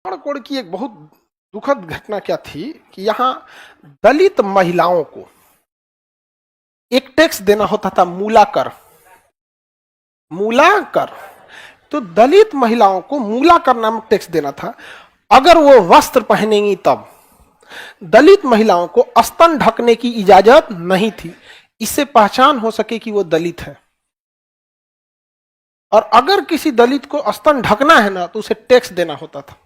कोड़ की एक बहुत दुखद घटना क्या थी कि यहाँ दलित महिलाओं को एक टैक्स देना होता था, मूलाकर। मूलाकर, तो दलित महिलाओं को मूलाकर नामक टैक्स देना था। अगर वो वस्त्र पहनेंगी तब दलित महिलाओं को स्तन ढकने की इजाजत नहीं थी, इससे पहचान हो सके कि वो दलित है। और अगर किसी दलित को स्तन ढकना है ना तो उसे टैक्स देना होता था।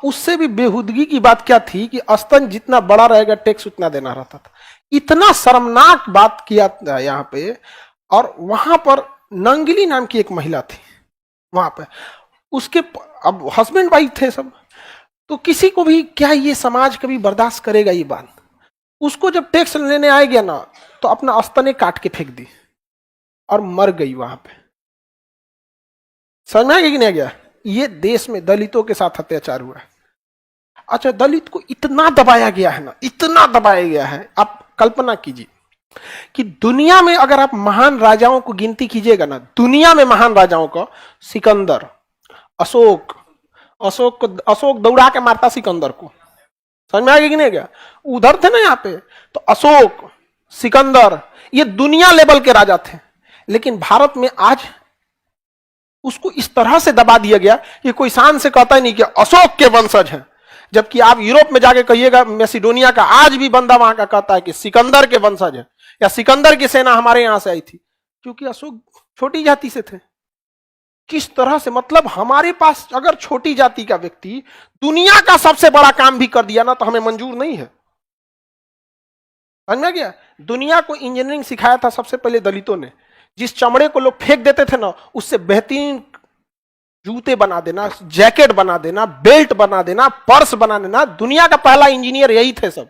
उससे भी बेहूदगी की बात क्या थी कि स्तन जितना बड़ा रहेगा टैक्स उतना देना रहता था। इतना शर्मनाक बात किया था यहाँ पे। और वहां पर नंगली नाम की एक महिला थी वहां पे, उसके अब हस्बैंड वाइफ थे सब, तो किसी को भी क्या ये समाज कभी बर्दाश्त करेगा ये बात। उसको जब टैक्स लेने आए गया ना तो अपना स्तने काट के फेंक दी और मर गई वहां पे। समझ में आ गया कि नहीं गया? ये देश में दलितों के साथ अत्याचार हुआ है। अच्छा, दलित को इतना दबाया गया है ना, इतना दबाया गया है। आप कल्पना कीजिए कि दुनिया में अगर आप महान राजाओं को गिनती कीजिएगा ना, दुनिया में महान राजाओं को, सिकंदर, अशोक, अशोक दौड़ा के मारता सिकंदर को। समझ में आ गया कि नहीं गया? उधर थे ना यहाँ पे, तो अशोक, सिकंदर, ये दुनिया लेवल के राजा थे। लेकिन भारत में आज उसको इस तरह से दबा दिया गया कि कोई शान से कहता ही नहीं कि अशोक के वंशज हैं। जबकि आप यूरोप में जाके कहिएगा, मैसिडोनिया का आज भी बंदा वहां का कहता है कि सिकंदर के वंशज है, या सिकंदर की सेना हमारे यहां से आई थी, क्योंकि अशोक छोटी जाति से थे। किस तरह से, मतलब हमारे पास अगर छोटी जाति का व्यक्ति दुनिया का सबसे बड़ा काम भी कर दिया ना तो हमें मंजूर नहीं है। समझ में गया? दुनिया को इंजीनियरिंग सिखाया था सबसे पहले दलितों ने। जिस चमड़े को लोग फेंक देते थे ना, उससे बेहतरीन जूते बना देना, जैकेट बना देना, बेल्ट बना देना, पर्स बना देना। दुनिया का पहला इंजीनियर यही थे सब,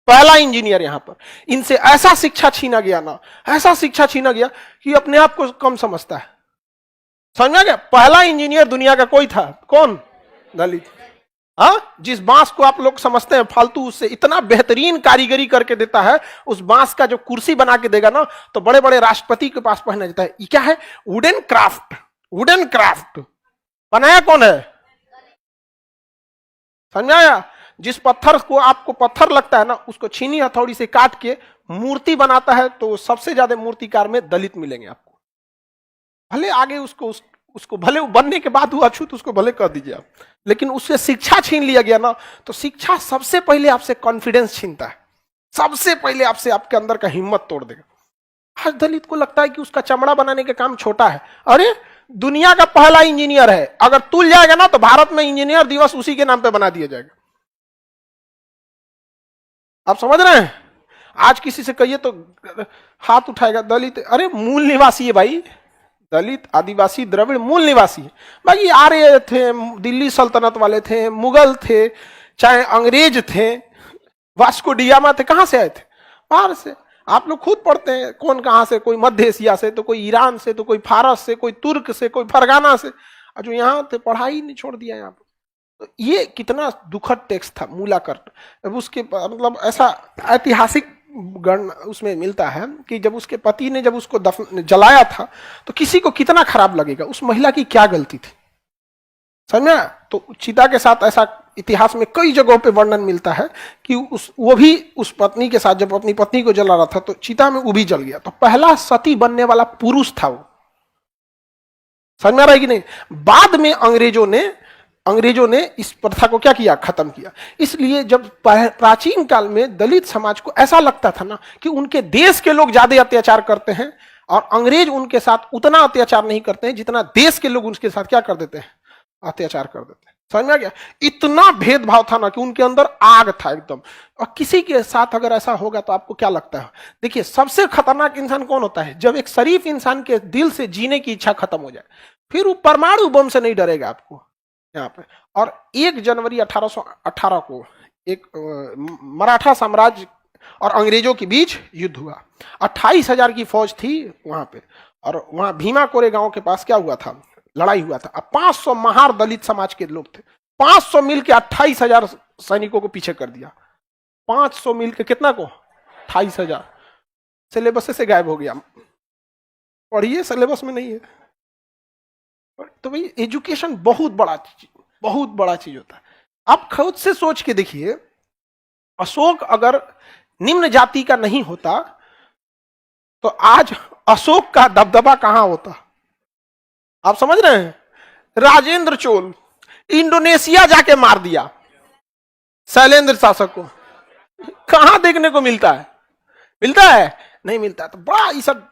पहला इंजीनियर यहां पर। इनसे ऐसा शिक्षा छीना गया ना, ऐसा शिक्षा छीना गया कि अपने आप को कम समझता है। समझ में गया? पहला इंजीनियर दुनिया का कोई था, कौन? दलित। हाँ, जिस बांस को आप लोग समझते हैं फालतू, उससे इतना बेहतरीन कारीगरी करके देता है। उस बांस का जो कुर्सी बना के देगा ना तो बड़े बड़े राष्ट्रपति के पास पहना जाता है। ये क्या है? Wooden craft. वुडन क्राफ्ट बनाया कौन है? समझ में आया? जिस पत्थर को आपको पत्थर लगता है ना, उसको छीनी हथौड़ी से काट के मूर्ति बनाता है, तो सबसे ज्यादा मूर्तिकार में दलित मिलेंगे आपको। भले आगे उसको भले बनने के बाद वो अछूत उसको भले कह दीजिए आप, लेकिन उससे शिक्षा छीन लिया गया ना, तो शिक्षा सबसे पहले आपसे कॉन्फिडेंस छीनता है, सबसे पहले आपसे आपके अंदर का हिम्मत तोड़ देगा। आज दलित को लगता है कि उसका चमड़ा बनाने का काम छोटा है। अरे, दुनिया का पहला इंजीनियर है, अगर तुल जाएगा ना तो भारत में इंजीनियर दिवस उसी के नाम पे बना दिया जाएगा। आप समझ रहे हैं? आज किसी से कहिए तो हाथ उठाएगा दलित, अरे मूल निवासी है भाई, दलित, आदिवासी, द्रविड़ मूल निवासी है भाई। आर्य थे, दिल्ली सल्तनत वाले थे, मुगल थे, चाहे अंग्रेज थे, वास्को डिगामा थे, कहां से आए थे? बाहर से। आप लोग खुद पढ़ते हैं कौन कहां से, कोई मध्य एशिया से, तो कोई ईरान से, तो कोई फारस से, कोई तुर्क से, कोई फरगाना से, जो यहाँ थे पढ़ाई नहीं छोड़ दिया यहाँ पर। तो ये कितना दुखद टेक्स्ट था, मूलाकर। अब उसके मतलब ऐसा ऐतिहासिक गण उसमें मिलता है कि जब उसके पति ने जब उसको जलाया था तो किसी को कितना खराब लगेगा, उस महिला की क्या गलती थी? समझा? तो चिता के साथ ऐसा इतिहास में कई जगहों पे वर्णन मिलता है कि वो भी उस पत्नी के साथ जब अपनी पत्नी को जला रहा था तो चिता में वो भी जल गया। तो पहला सती बनने वाला पुरुष था वो। समझ में आ रहा है कि नहीं? बाद में अंग्रेजों ने इस प्रथा को क्या किया? खत्म किया। इसलिए जब प्राचीन काल में दलित समाज को ऐसा लगता था ना कि उनके देश के लोग ज्यादा अत्याचार करते हैं और अंग्रेज उनके साथ उतना अत्याचार नहीं करते हैं जितना देश के लोग उनके साथ क्या कर देते हैं? अत्याचार कर देते हैं। समझ में आ गया? इतना भेदभाव था ना कि उनके अंदर आग था एकदम। और किसी के साथ अगर ऐसा होगा तो आपको क्या लगता है? देखिए, सबसे खतरनाक इंसान कौन होता है? जब एक शरीफ इंसान के दिल से जीने की इच्छा खत्म हो जाए, फिर वो परमाणु बम से नहीं डरेगा आपको यहाँ पे। और 1 जनवरी 1818 को एक मराठा साम्राज्य और अंग्रेजों के बीच युद्ध हुआ। 28,000 की फौज थी वहां पे, और वहां भीमा कोरे गांव के पास क्या हुआ था? लड़ाई हुआ था। अब 500 महार दलित समाज के लोग थे, 500 मिलकर 28,000 सैनिकों को पीछे कर दिया। 500 मिलकर कितना को? 28,000। सिलेबस से गायब हो गया। पढ़िए, सिलेबस में नहीं है। तो भाई एजुकेशन बहुत बड़ा चीज होता है। आप खुद से सोच के देखिए, अशोक अगर निम्न जाति का नहीं होता तो आज अशोक का दबदबा कहां होता? आप समझ रहे हैं? राजेंद्र चोल इंडोनेशिया जाके मार दिया शैलेंद्र शासक को, कहां देखने को मिलता है? मिलता है? नहीं मिलता है। तो बड़ा ये सब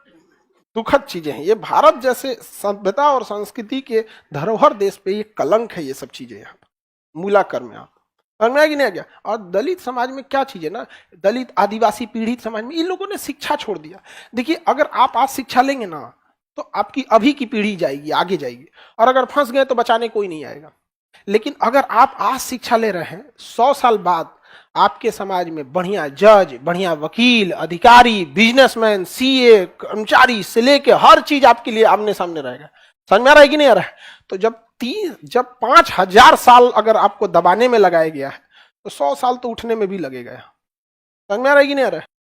दुखद चीजें हैं। ये भारत जैसे सभ्यता और संस्कृति के धरोहर देश पे ये कलंक है, ये सब चीजें यहाँ मूलाकर में। आप समझ में आ कि नहीं आ गया? और दलित समाज में क्या चीज है ना, दलित आदिवासी पीड़ित समाज में इन लोगों ने शिक्षा छोड़ दिया। देखिए, अगर आप आज शिक्षा लेंगे ना तो आपकी अभी की पीढ़ी जाएगी, आगे जाएगी, और अगर फंस गए तो बचाने कोई नहीं आएगा। लेकिन अगर आप आज शिक्षा ले रहे हैं, 100 साल बाद आपके समाज में बढ़िया जज, बढ़िया वकील, अधिकारी, बिजनेसमैन, सीए, कर्मचारी से लेके हर चीज आपके लिए आमने सामने रहेगा। समझ में आ रहा है कि नहीं आ रहा है? तो जब 5000 साल अगर आपको दबाने में लगाया गया है तो 100 साल तो उठने में भी लगेगा। समझ में आ रहा है कि नहीं आ रहा है?